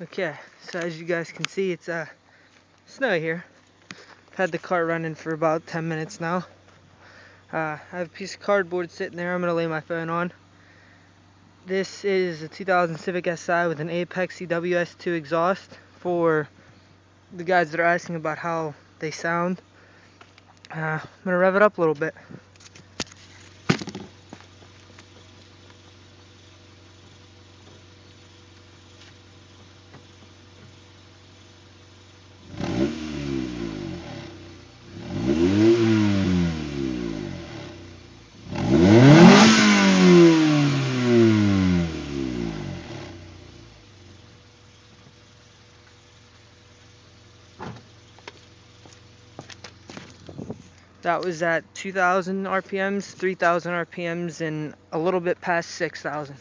Okay, so as you guys can see, it's snowy here. I've had the cart running for about 10 minutes now. I have a piece of cardboard sitting there I'm going to lay my phone on. This is a 2000 Civic Si with an Apexi WS2 exhaust for the guys that are asking about how they sound. I'm going to rev it up a little bit. That was at 2,000 RPMs, 3,000 RPMs, and a little bit past 6,000.